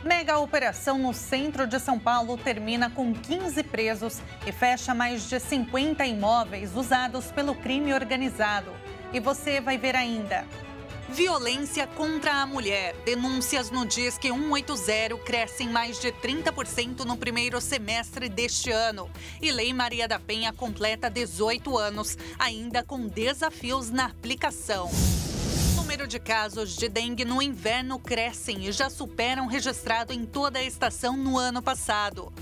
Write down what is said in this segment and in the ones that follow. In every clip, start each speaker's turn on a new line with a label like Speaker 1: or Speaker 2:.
Speaker 1: Mega operação no centro de São Paulo termina com 15 presos e fecha mais de 50 imóveis usados pelo crime organizado. E você vai ver ainda. Violência contra a mulher. Denúncias no Disque 180 crescem mais de 30% no primeiro semestre deste ano. E Lei Maria da Penha completa 18 anos, ainda com desafios na aplicação. O número de casos de dengue no inverno crescem e já superam o registrado em toda a estação no ano passado.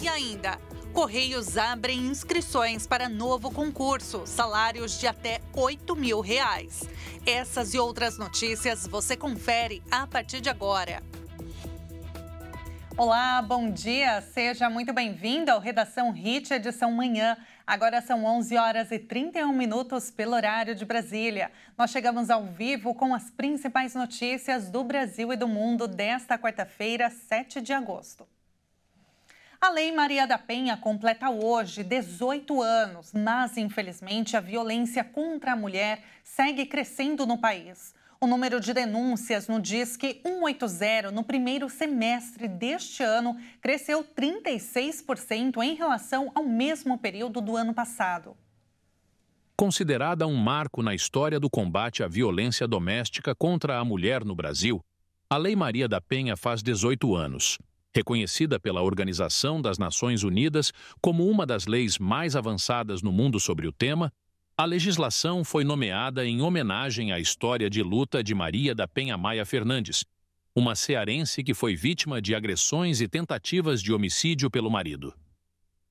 Speaker 1: E ainda, Correios abrem inscrições para novo concurso, salários de até R$8.000. Essas e outras notícias você confere a partir de agora. Olá, bom dia, seja muito bem-vindo ao Redação Hit, edição manhã. Agora são 11h31 pelo horário de Brasília. Nós chegamos ao vivo com as principais notícias do Brasil e do mundo desta quarta-feira, 7 de agosto. A Lei Maria da Penha completa hoje 18 anos, mas infelizmente a violência contra a mulher segue crescendo no país. O número de denúncias no Disque 180 no primeiro semestre deste ano cresceu 36% em relação ao mesmo período do ano passado.
Speaker 2: Considerada um marco na história do combate à violência doméstica contra a mulher no Brasil, a Lei Maria da Penha faz 18 anos. Reconhecida pela Organização das Nações Unidas como uma das leis mais avançadas no mundo sobre o tema, a legislação foi nomeada em homenagem à história de luta de Maria da Penha Maia Fernandes, uma cearense que foi vítima de agressões e tentativas de homicídio pelo marido.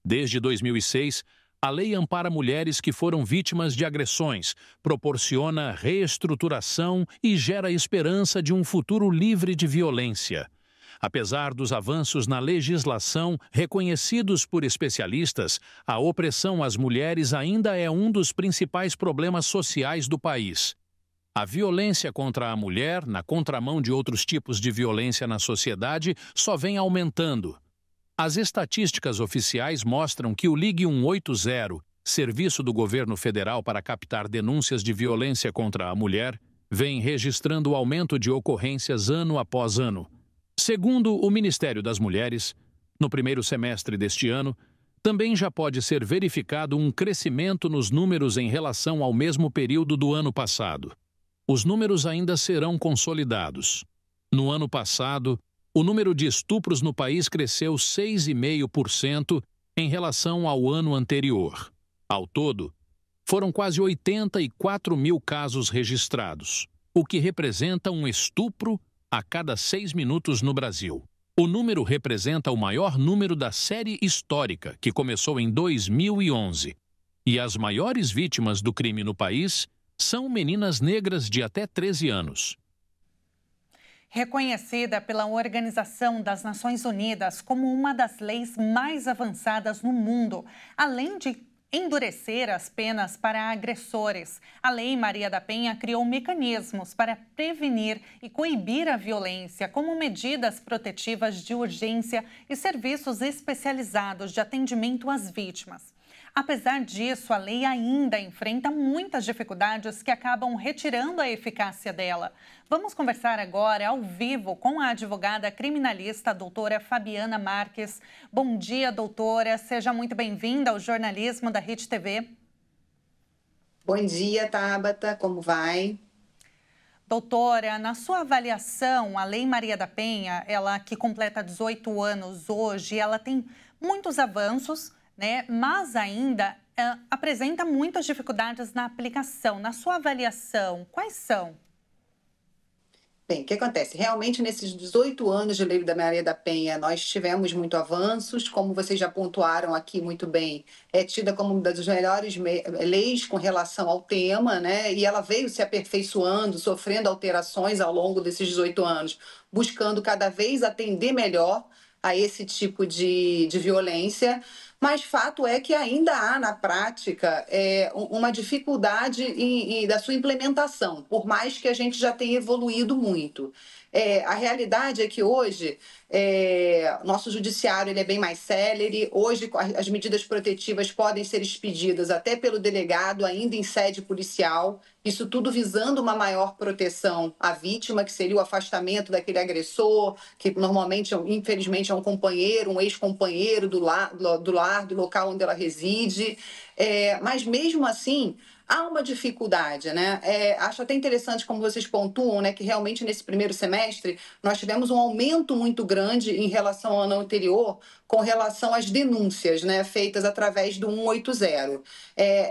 Speaker 2: Desde 2006, a lei ampara mulheres que foram vítimas de agressões, proporciona reestruturação e gera esperança de um futuro livre de violência. Apesar dos avanços na legislação reconhecidos por especialistas, a opressão às mulheres ainda é um dos principais problemas sociais do país. A violência contra a mulher, na contramão de outros tipos de violência na sociedade, só vem aumentando. As estatísticas oficiais mostram que o Ligue 180, serviço do governo federal para captar denúncias de violência contra a mulher, vem registrando aumento de ocorrências ano após ano. Segundo o Ministério das Mulheres, no primeiro semestre deste ano, também já pode ser verificado um crescimento nos números em relação ao mesmo período do ano passado. Os números ainda serão consolidados. No ano passado, o número de estupros no país cresceu 6,5% em relação ao ano anterior. Ao todo, foram quase 84 mil casos registrados, o que representa um estupro a cada 6 minutos no Brasil. O número representa o maior número da série histórica, que começou em 2011. E as maiores vítimas do crime no país são meninas negras de até 13 anos.
Speaker 1: Reconhecida pela Organização das Nações Unidas como uma das leis mais avançadas no mundo, além de endurecer as penas para agressores, a Lei Maria da Penha criou mecanismos para prevenir e coibir a violência, como medidas protetivas de urgência e serviços especializados de atendimento às vítimas. Apesar disso, a lei ainda enfrenta muitas dificuldades que acabam retirando a eficácia dela. Vamos conversar agora ao vivo com a advogada criminalista, a doutora Fabiana Marques. Bom dia, doutora. Seja muito bem-vinda ao jornalismo da Hit TV.
Speaker 3: Bom dia, Tabata. Como vai?
Speaker 1: Doutora, na sua avaliação, a Lei Maria da Penha, ela que completa 18 anos hoje, ela tem muitos avanços, né? Mas ainda apresenta muitas dificuldades na aplicação. Na sua avaliação, quais são?
Speaker 3: Bem, o que acontece? Realmente, nesses 18 anos de Lei da Maria da Penha, nós tivemos muito avanços, como vocês já pontuaram aqui muito bem, é tida como uma das melhores leis com relação ao tema, né? E ela veio se aperfeiçoando, sofrendo alterações ao longo desses 18 anos, buscando cada vez atender melhor a esse tipo de violência. Mas fato é que ainda há, na prática, uma dificuldade da sua implementação, por mais que a gente já tenha evoluído muito. A realidade é que hoje, nosso judiciário ele é bem mais célere. Hoje, as medidas protetivas podem ser expedidas até pelo delegado, ainda em sede policial. isso tudo visando uma maior proteção à vítima, que seria o afastamento daquele agressor, que normalmente, infelizmente, é um companheiro, um ex-companheiro do lar, do local onde ela reside. Mas mesmo assim, há uma dificuldade, né? Acho até interessante como vocês pontuam, né, que realmente nesse primeiro semestre nós tivemos um aumento muito grande em relação ao ano anterior, com relação às denúncias, né, feitas através do 180.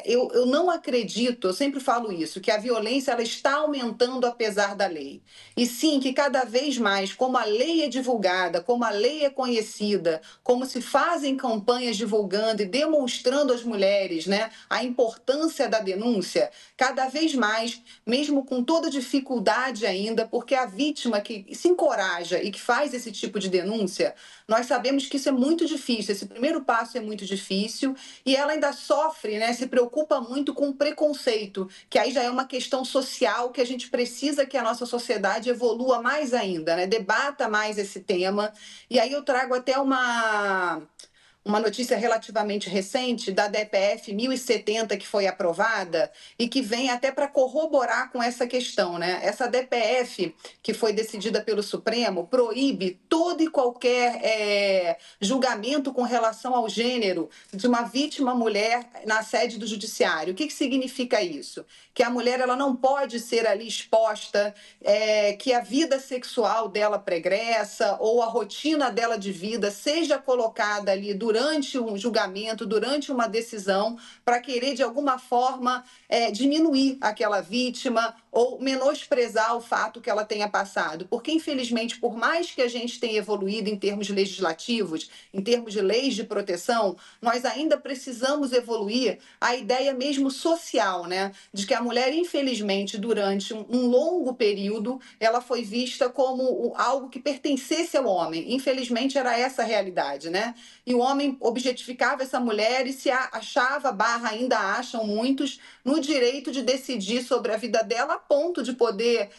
Speaker 3: Eu não acredito, eu sempre falo isso, que a violência ela está aumentando apesar da lei. E sim, que cada vez mais, como a lei é divulgada, como a lei é conhecida, como se fazem campanhas divulgando e demonstrando às mulheres, né, a importância da denúncia, cada vez mais, mesmo com toda dificuldade ainda, porque a vítima que se encoraja e que faz esse tipo de denúncia, nós sabemos que isso é muito difícil, esse primeiro passo é muito difícil, e ela ainda sofre, né, se preocupa muito com o preconceito, que aí já é uma questão social que a gente precisa que a nossa sociedade evolua mais ainda, né, debata mais esse tema. E aí eu trago até uma notícia relativamente recente da DPF 1070 que foi aprovada e que vem até para corroborar com essa questão, né? Essa DPF que foi decidida pelo Supremo proíbe todo e qualquer julgamento com relação ao gênero de uma vítima mulher na sede do judiciário. O que significa isso? Que a mulher ela não pode ser ali exposta, que a vida sexual dela pregressa ou a rotina dela de vida seja colocada ali durante um julgamento, durante uma decisão, para querer, de alguma forma, diminuir aquela vítima ou menosprezar o fato que ela tenha passado. Porque, infelizmente, por mais que a gente tenha evoluído em termos legislativos, em termos de leis de proteção, nós ainda precisamos evoluir a ideia mesmo social, né? De que a mulher, infelizmente, durante um longo período, ela foi vista como algo que pertencesse ao homem. Infelizmente, era essa a realidade, né? E o homem objetificava essa mulher e se achava, ainda acham muitos, no direito de decidir sobre a vida dela, a ponto de poder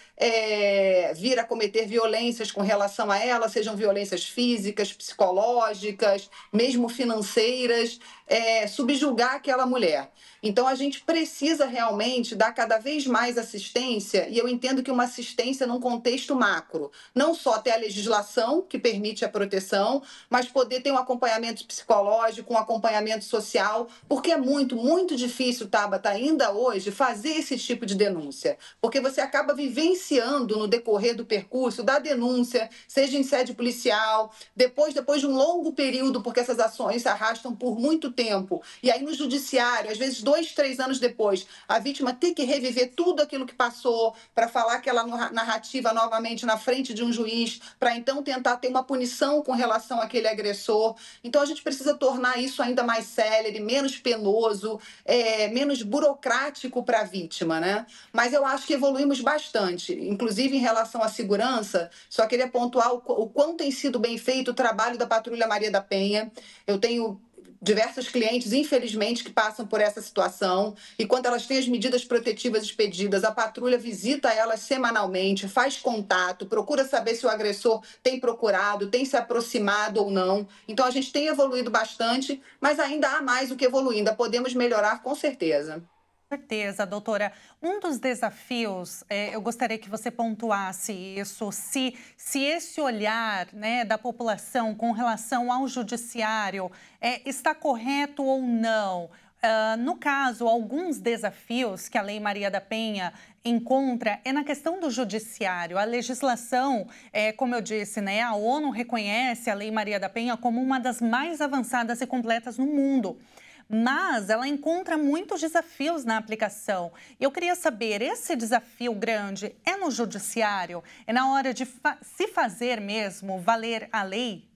Speaker 3: vir a cometer violências com relação a ela, sejam violências físicas, psicológicas, mesmo financeiras, subjugar aquela mulher. Então, a gente precisa realmente dar cada vez mais assistência, e eu entendo que uma assistência num contexto macro, não só ter a legislação que permite a proteção, mas poder ter um acompanhamento psicológico, um acompanhamento social, porque é muito, muito difícil, Tabata, ainda hoje, fazer esse tipo de denúncia, porque você acaba vivenciando no decorrer do percurso da denúncia, seja em sede policial, depois de um longo período, porque essas ações se arrastam por muito tempo, e aí no judiciário, às vezes 2, 3 anos depois, a vítima tem que reviver tudo aquilo que passou para falar aquela narrativa novamente na frente de um juiz, para então tentar ter uma punição com relação àquele agressor. Então a gente precisa tornar isso ainda mais célere, menos penoso, menos burocrático para a vítima, né? Mas eu acho que evoluímos bastante, inclusive em relação à segurança. Só queria pontuar o quão tem sido bem feito o trabalho da Patrulha Maria da Penha. Eu tenho diversos clientes, infelizmente, que passam por essa situação, e quando elas têm as medidas protetivas expedidas, a patrulha visita elas semanalmente, faz contato, procura saber se o agressor tem procurado, tem se aproximado ou não. Então, a gente tem evoluído bastante, mas ainda há mais o que evoluir, ainda podemos melhorar com certeza.
Speaker 1: Certeza, doutora. Um dos desafios, eu gostaria que você pontuasse isso, se esse olhar, né, da população com relação ao judiciário está correto ou não. No caso, alguns desafios que a Lei Maria da Penha encontra é na questão do judiciário. A legislação, como eu disse, né, a ONU reconhece a Lei Maria da Penha como uma das mais avançadas e completas no mundo. Mas ela encontra muitos desafios na aplicação. Eu queria saber, esse desafio grande é no judiciário? É na hora de se fazer mesmo valer a lei?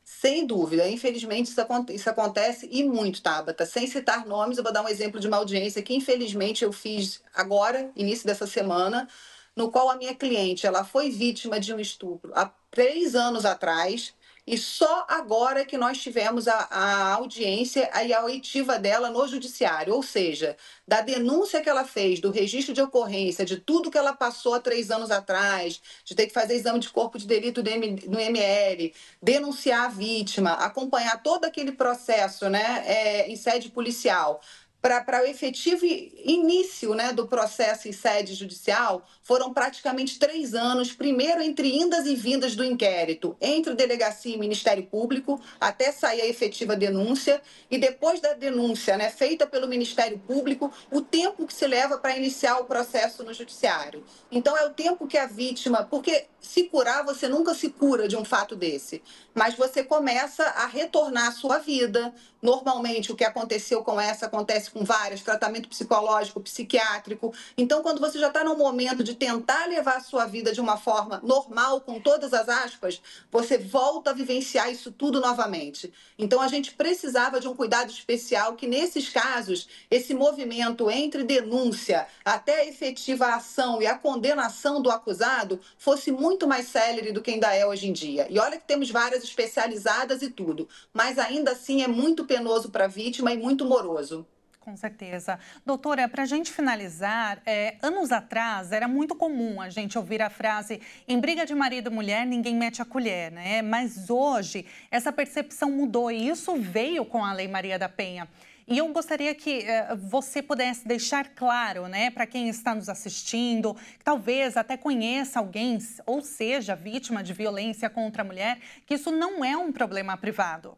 Speaker 3: Sem dúvida, infelizmente isso acontece e muito, Tabata. Sem citar nomes, eu vou dar um exemplo de uma audiência que infelizmente eu fiz agora, início dessa semana, no qual a minha cliente ela foi vítima de um estupro há 3 anos atrás. E só agora que nós tivemos a audiência e a oitiva dela no judiciário, ou seja, da denúncia que ela fez, do registro de ocorrência, de tudo que ela passou há 3 anos atrás, de ter que fazer exame de corpo de delito no ML, denunciar a vítima, acompanhar todo aquele processo, né, em sede policial, para o efetivo início, né, do processo em sede judicial, foram praticamente 3 anos, primeiro entre indas e vindas do inquérito, entre delegacia e Ministério Público, até sair a efetiva denúncia, e depois da denúncia, né, feita pelo Ministério Público, o tempo que se leva para iniciar o processo no judiciário. Então, é o tempo que a vítima... Porque se curar, você nunca se cura de um fato desse, mas você começa a retornar à sua vida. Normalmente, o que aconteceu com essa acontece com várias, tratamento psicológico, psiquiátrico. Então, quando você já está no momento de tentar levar a sua vida de uma forma normal, com todas as aspas, você volta a vivenciar isso tudo novamente. Então, a gente precisava de um cuidado especial que, nesses casos, esse movimento entre denúncia até a efetiva ação e a condenação do acusado fosse muito mais célere do que ainda é hoje em dia. E olha que temos várias especializadas e tudo, mas ainda assim é muito penoso para a vítima e muito moroso.
Speaker 1: Com certeza. Doutora, para a gente finalizar, anos atrás era muito comum a gente ouvir a frase em briga de marido e mulher, ninguém mete a colher, né? Mas hoje essa percepção mudou e isso veio com a Lei Maria da Penha. E eu gostaria que você pudesse deixar claro, né, para quem está nos assistindo, que talvez até conheça alguém ou seja vítima de violência contra a mulher, que isso não é um problema privado.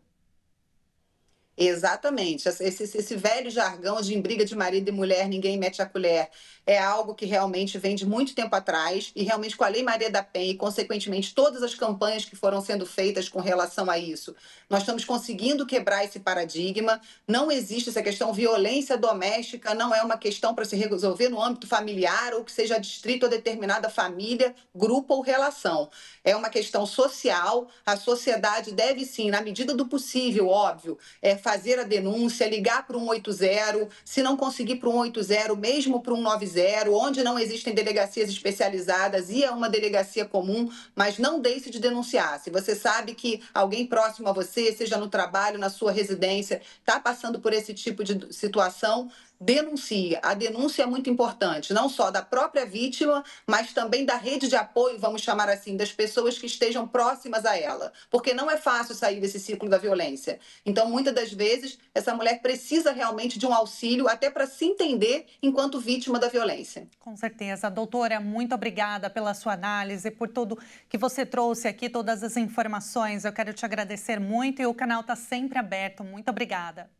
Speaker 3: Exatamente. Esse velho jargão de em briga de marido e mulher, ninguém mete a colher, é algo que realmente vem de muito tempo atrás e realmente com a Lei Maria da Penha e, consequentemente, todas as campanhas que foram sendo feitas com relação a isso, nós estamos conseguindo quebrar esse paradigma. Não existe essa questão violência doméstica, não é uma questão para se resolver no âmbito familiar ou que seja adstrito a determinada família, grupo ou relação. É uma questão social, a sociedade deve sim, na medida do possível, óbvio, fazer a denúncia, ligar para o 180, se não conseguir para o 180, mesmo para o 190, onde não existem delegacias especializadas, ir a uma delegacia comum, mas não deixe de denunciar. Se você sabe que alguém próximo a você, seja no trabalho, na sua residência, está passando por esse tipo de situação, denuncie. A denúncia é muito importante, não só da própria vítima, mas também da rede de apoio, vamos chamar assim, das pessoas que estejam próximas a ela, porque não é fácil sair desse ciclo da violência. Então, muitas das vezes, essa mulher precisa realmente de um auxílio, até para se entender enquanto vítima da violência.
Speaker 1: Com certeza. Doutora, muito obrigada pela sua análise, por tudo que você trouxe aqui, todas as informações. Eu quero te agradecer muito e o canal está sempre aberto. Muito obrigada.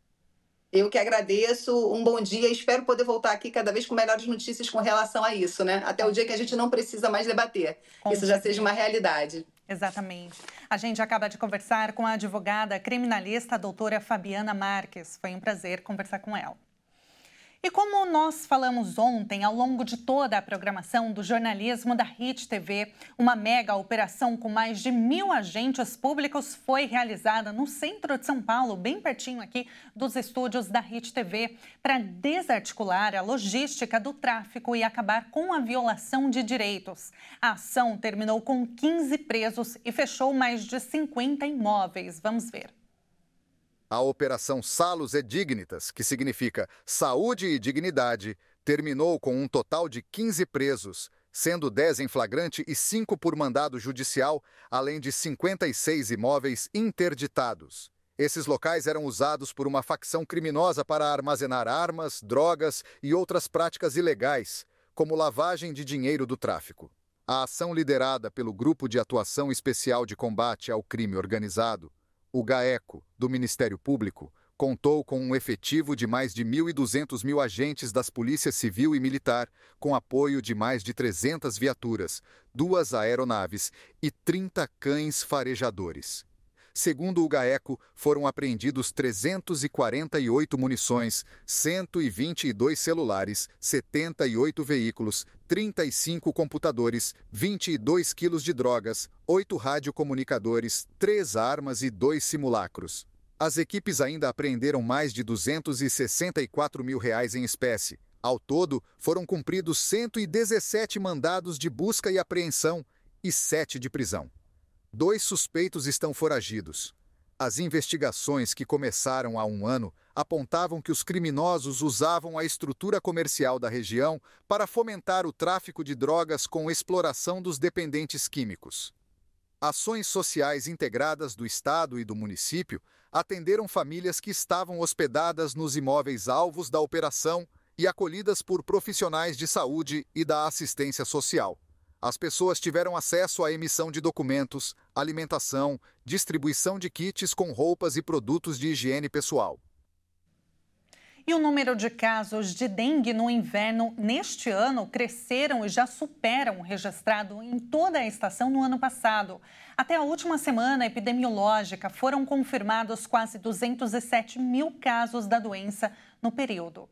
Speaker 3: Eu que agradeço, um bom dia e espero poder voltar aqui cada vez com melhores notícias com relação a isso, né? Até o dia que a gente não precisa mais debater. Isso já seja uma realidade.
Speaker 1: Exatamente. A gente acaba de conversar com a advogada criminalista, a doutora Fabiana Marques. Foi um prazer conversar com ela. E como nós falamos ontem, ao longo de toda a programação do jornalismo da Hit TV, uma mega operação com mais de 1.000 agentes públicos foi realizada no centro de São Paulo, bem pertinho aqui dos estúdios da Hit TV, para desarticular a logística do tráfico e acabar com a violação de direitos. A ação terminou com 15 presos e fechou mais de 50 imóveis. Vamos ver.
Speaker 4: A Operação Salus et Dignitas, que significa saúde e dignidade, terminou com um total de 15 presos, sendo 10 em flagrante e 5 por mandado judicial, além de 56 imóveis interditados. Esses locais eram usados por uma facção criminosa para armazenar armas, drogas e outras práticas ilegais, como lavagem de dinheiro do tráfico. A ação liderada pelo Grupo de Atuação Especial de Combate ao Crime Organizado, o GAECO, do Ministério Público, contou com um efetivo de mais de 1.200 agentes das polícias civil e militar, com apoio de mais de 300 viaturas, 2 aeronaves e 30 cães farejadores. Segundo o GAECO, foram apreendidos 348 munições, 122 celulares, 78 veículos, 35 computadores, 22 quilos de drogas, 8 radiocomunicadores, 3 armas e 2 simulacros. As equipes ainda apreenderam mais de R$264 mil em espécie. Ao todo, foram cumpridos 117 mandados de busca e apreensão e 7 de prisão. 2 suspeitos estão foragidos. As investigações que começaram há 1 ano apontavam que os criminosos usavam a estrutura comercial da região para fomentar o tráfico de drogas com exploração dos dependentes químicos. Ações sociais integradas do Estado e do município atenderam famílias que estavam hospedadas nos imóveis alvos da operação e acolhidas por profissionais de saúde e da assistência social. As pessoas tiveram acesso à emissão de documentos, alimentação, distribuição de kits com roupas e produtos de higiene pessoal.
Speaker 1: E o número de casos de dengue no inverno neste ano cresceram e já superam o registrado em toda a estação no ano passado. Até a última semana epidemiológica foram confirmados quase 207 mil casos da doença no período.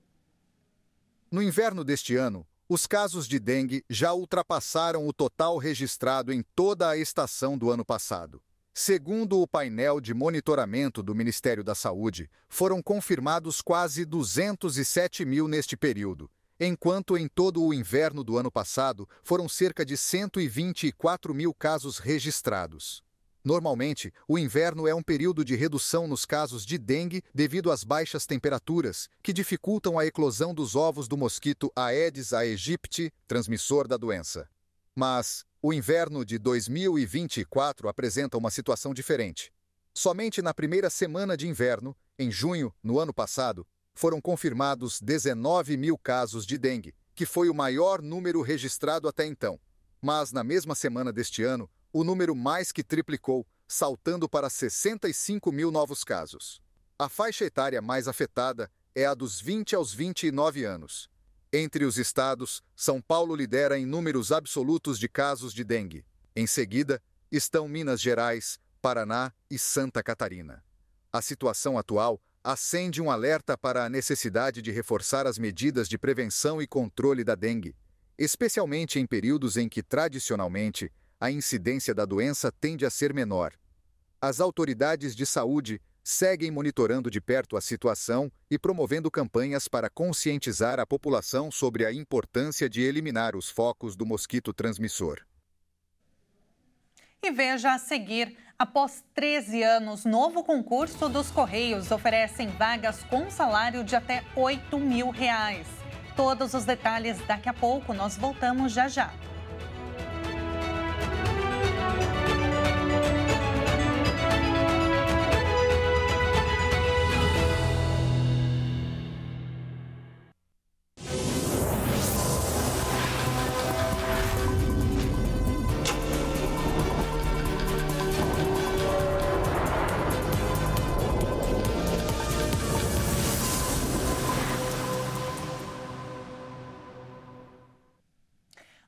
Speaker 4: No inverno deste ano, os casos de dengue já ultrapassaram o total registrado em toda a estação do ano passado. Segundo o painel de monitoramento do Ministério da Saúde, foram confirmados quase 207 mil neste período, enquanto em todo o inverno do ano passado foram cerca de 124 mil casos registrados. Normalmente, o inverno é um período de redução nos casos de dengue devido às baixas temperaturas, que dificultam a eclosão dos ovos do mosquito Aedes aegypti, transmissor da doença. Mas o inverno de 2024 apresenta uma situação diferente. Somente na primeira semana de inverno, em junho, no ano passado, foram confirmados 19 mil casos de dengue, que foi o maior número registrado até então. Mas na mesma semana deste ano, o número mais que triplicou, saltando para 65 mil novos casos. A faixa etária mais afetada é a dos 20 aos 29 anos. Entre os estados, São Paulo lidera em números absolutos de casos de dengue. Em seguida, estão Minas Gerais, Paraná e Santa Catarina. A situação atual acende um alerta para a necessidade de reforçar as medidas de prevenção e controle da dengue, especialmente em períodos em que, tradicionalmente, a incidência da doença tende a ser menor. As autoridades de saúde seguem monitorando de perto a situação e promovendo campanhas para conscientizar a população sobre a importância de eliminar os focos do mosquito transmissor.
Speaker 1: E veja a seguir, após 13 anos, novo concurso dos Correios oferece vagas com salário de até R$8 mil. Todos os detalhes daqui a pouco, nós voltamos já já.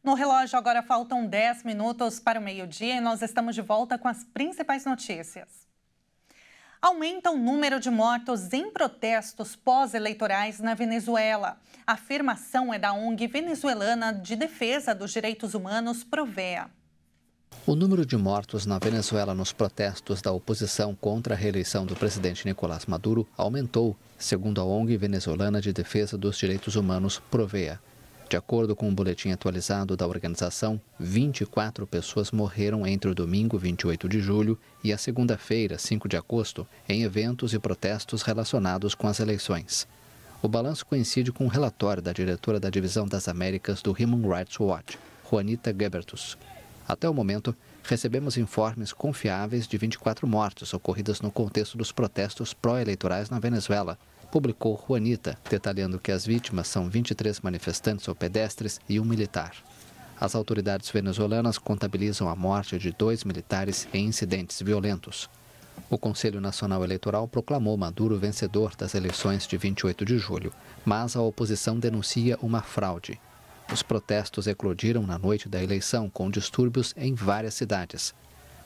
Speaker 1: No relógio agora faltam 10 minutos para o meio-dia e nós estamos de volta com as principais notícias. Aumenta o número de mortos em protestos pós-eleitorais na Venezuela. A afirmação é da ONG venezuelana de defesa dos direitos humanos, Provea.
Speaker 5: O número de mortos na Venezuela nos protestos da oposição contra a reeleição do presidente Nicolás Maduro aumentou, segundo a ONG venezuelana de defesa dos direitos humanos, Provea. De acordo com um boletim atualizado da organização, 24 pessoas morreram entre o domingo, 28 de julho, e a segunda-feira, 5 de agosto, em eventos e protestos relacionados com as eleições. O balanço coincide com um relatório da diretora da Divisão das Américas do Human Rights Watch, Juanita Gebertus. Até o momento, recebemos informes confiáveis de 24 mortes ocorridas no contexto dos protestos pró-eleitorais na Venezuela, publicou Juanita, detalhando que as vítimas são 23 manifestantes ou pedestres e um militar. As autoridades venezuelanas contabilizam a morte de 2 militares em incidentes violentos. O Conselho Nacional Eleitoral proclamou Maduro vencedor das eleições de 28 de julho, mas a oposição denuncia uma fraude. Os protestos eclodiram na noite da eleição, com distúrbios em várias cidades.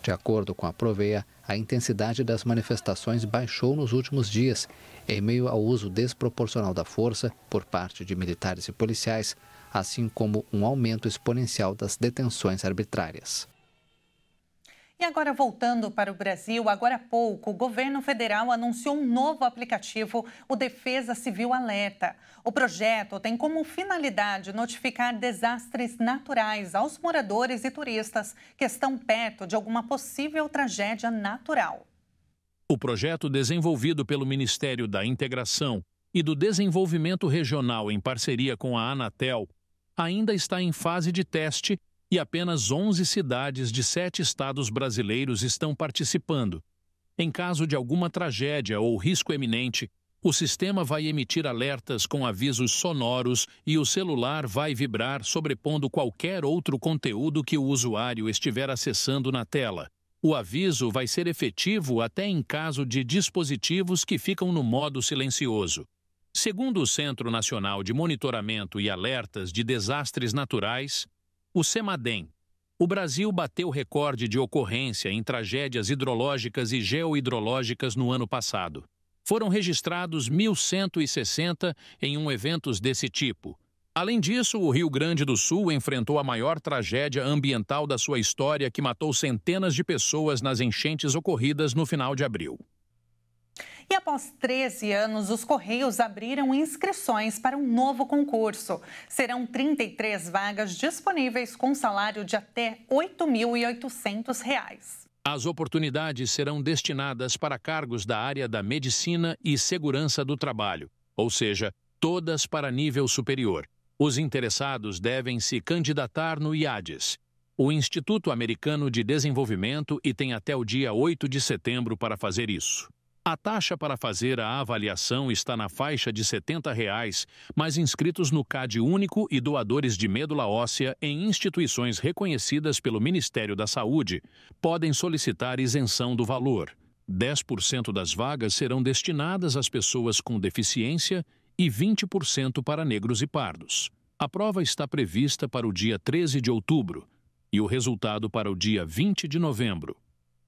Speaker 5: De acordo com a Provea, a intensidade das manifestações baixou nos últimos dias, em meio ao uso desproporcional da força por parte de militares e policiais, assim como um aumento exponencial das detenções arbitrárias.
Speaker 1: E agora, voltando para o Brasil, agora há pouco, o governo federal anunciou um novo aplicativo, o Defesa Civil Alerta. O projeto tem como finalidade notificar desastres naturais aos moradores e turistas que estão perto de alguma possível tragédia natural.
Speaker 2: O projeto, desenvolvido pelo Ministério da Integração e do Desenvolvimento Regional em parceria com a Anatel, ainda está em fase de teste e apenas 11 cidades de 7 estados brasileiros estão participando. Em caso de alguma tragédia ou risco eminente, o sistema vai emitir alertas com avisos sonoros e o celular vai vibrar sobrepondo qualquer outro conteúdo que o usuário estiver acessando na tela. O aviso vai ser efetivo até em caso de dispositivos que ficam no modo silencioso. Segundo o Centro Nacional de Monitoramento e Alertas de Desastres Naturais, o CEMADEM, o Brasil bateu recorde de ocorrência em tragédias hidrológicas e geohidrológicas no ano passado. Foram registrados 1.160 em eventos desse tipo. Além disso, o Rio Grande do Sul enfrentou a maior tragédia ambiental da sua história, que matou centenas de pessoas nas enchentes ocorridas no final de abril.
Speaker 1: E após 13 anos, os Correios abriram inscrições para um novo concurso. Serão 33 vagas disponíveis com salário de até R$ 8.800.
Speaker 2: As oportunidades serão destinadas para cargos da área da medicina e segurança do trabalho, ou seja, todas para nível superior. Os interessados devem se candidatar no IADES, o Instituto Americano de Desenvolvimento, e tem até o dia 8 de setembro para fazer isso. A taxa para fazer a avaliação está na faixa de R$ 70, mas inscritos no CAD único e doadores de medula óssea em instituições reconhecidas pelo Ministério da Saúde podem solicitar isenção do valor. 10% das vagas serão destinadas às pessoas com deficiência e 20% para negros e pardos. A prova está prevista para o dia 13 de outubro e o resultado para o dia 20 de novembro.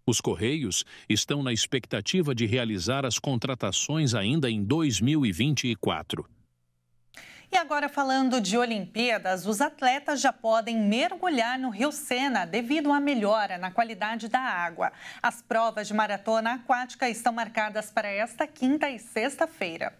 Speaker 2: Os Correios estão na expectativa de realizar as contratações ainda em 2024.
Speaker 1: E agora, falando de Olimpíadas, os atletas já podem mergulhar no Rio Sena devido à melhora na qualidade da água. As provas de maratona aquática estão marcadas para esta quinta e sexta-feira.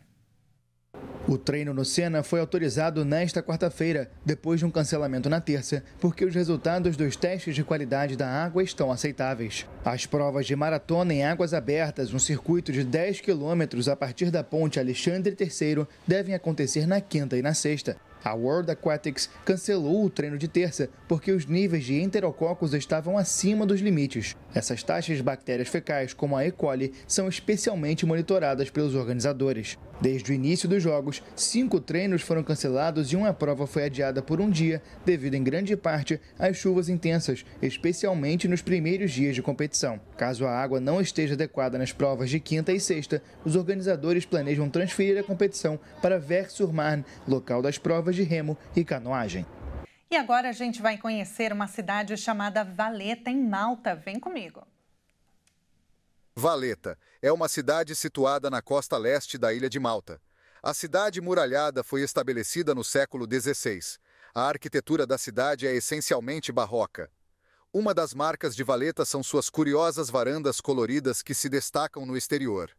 Speaker 6: O treino no Sena foi autorizado nesta quarta-feira, depois de um cancelamento na terça, porque os resultados dos testes de qualidade da água estão aceitáveis. As provas de maratona em águas abertas, um circuito de 10 quilômetros a partir da ponte Alexandre III, devem acontecer na quinta e na sexta. A World Aquatics cancelou o treino de terça porque os níveis de enterococos estavam acima dos limites. Essas taxas de bactérias fecais, como a E. coli, são especialmente monitoradas pelos organizadores. Desde o início dos Jogos, 5 treinos foram cancelados e uma prova foi adiada por um dia, devido em grande parte às chuvas intensas, especialmente nos primeiros dias de competição. Caso a água não esteja adequada nas provas de quinta e sexta, os organizadores planejam transferir a competição para Vers-sur-Marne, local das provas de remo e canoagem.
Speaker 1: E agora a gente vai conhecer uma cidade chamada Valletta, em Malta. Vem comigo.
Speaker 4: Valletta é uma cidade situada na costa leste da ilha de Malta. A cidade muralhada foi estabelecida no século XVI. A arquitetura da cidade é essencialmente barroca. Uma das marcas de Valletta são suas curiosas varandas coloridas que se destacam no exterior.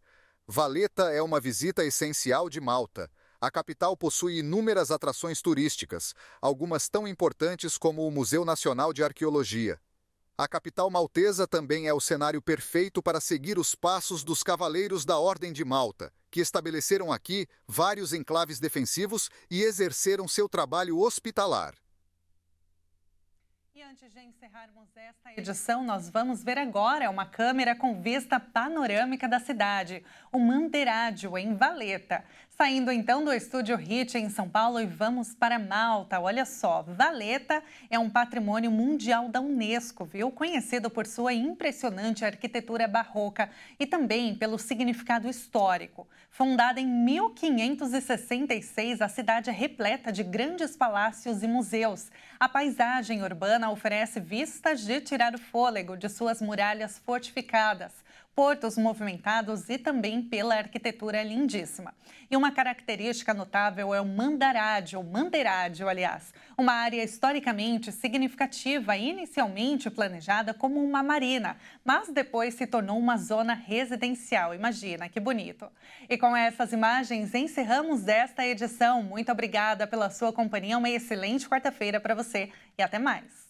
Speaker 4: Valletta é uma visita essencial de Malta. A capital possui inúmeras atrações turísticas, algumas tão importantes como o Museu Nacional de Arqueologia. A capital maltesa também é o cenário perfeito para seguir os passos dos Cavaleiros da Ordem de Malta, que estabeleceram aqui vários enclaves defensivos e exerceram seu trabalho hospitalar.
Speaker 1: E antes de encerrarmos esta edição, nós vamos ver agora uma câmera com vista panorâmica da cidade, o Manderádio, em Valletta. Saindo então do Estúdio Hit em São Paulo e vamos para Malta. Olha só, Valletta é um patrimônio mundial da Unesco, viu? Conhecido por sua impressionante arquitetura barroca e também pelo significado histórico. Fundada em 1566, a cidade é repleta de grandes palácios e museus. A paisagem urbana oferece vistas de tirar o fôlego de suas muralhas fortificadas, portos movimentados e também pela arquitetura lindíssima. E uma característica notável é o Manderádio, aliás, uma área historicamente significativa, inicialmente planejada como uma marina, mas depois se tornou uma zona residencial. Imagina, que bonito. E com essas imagens encerramos esta edição. Muito obrigada pela sua companhia, uma excelente quarta-feira para você e até mais.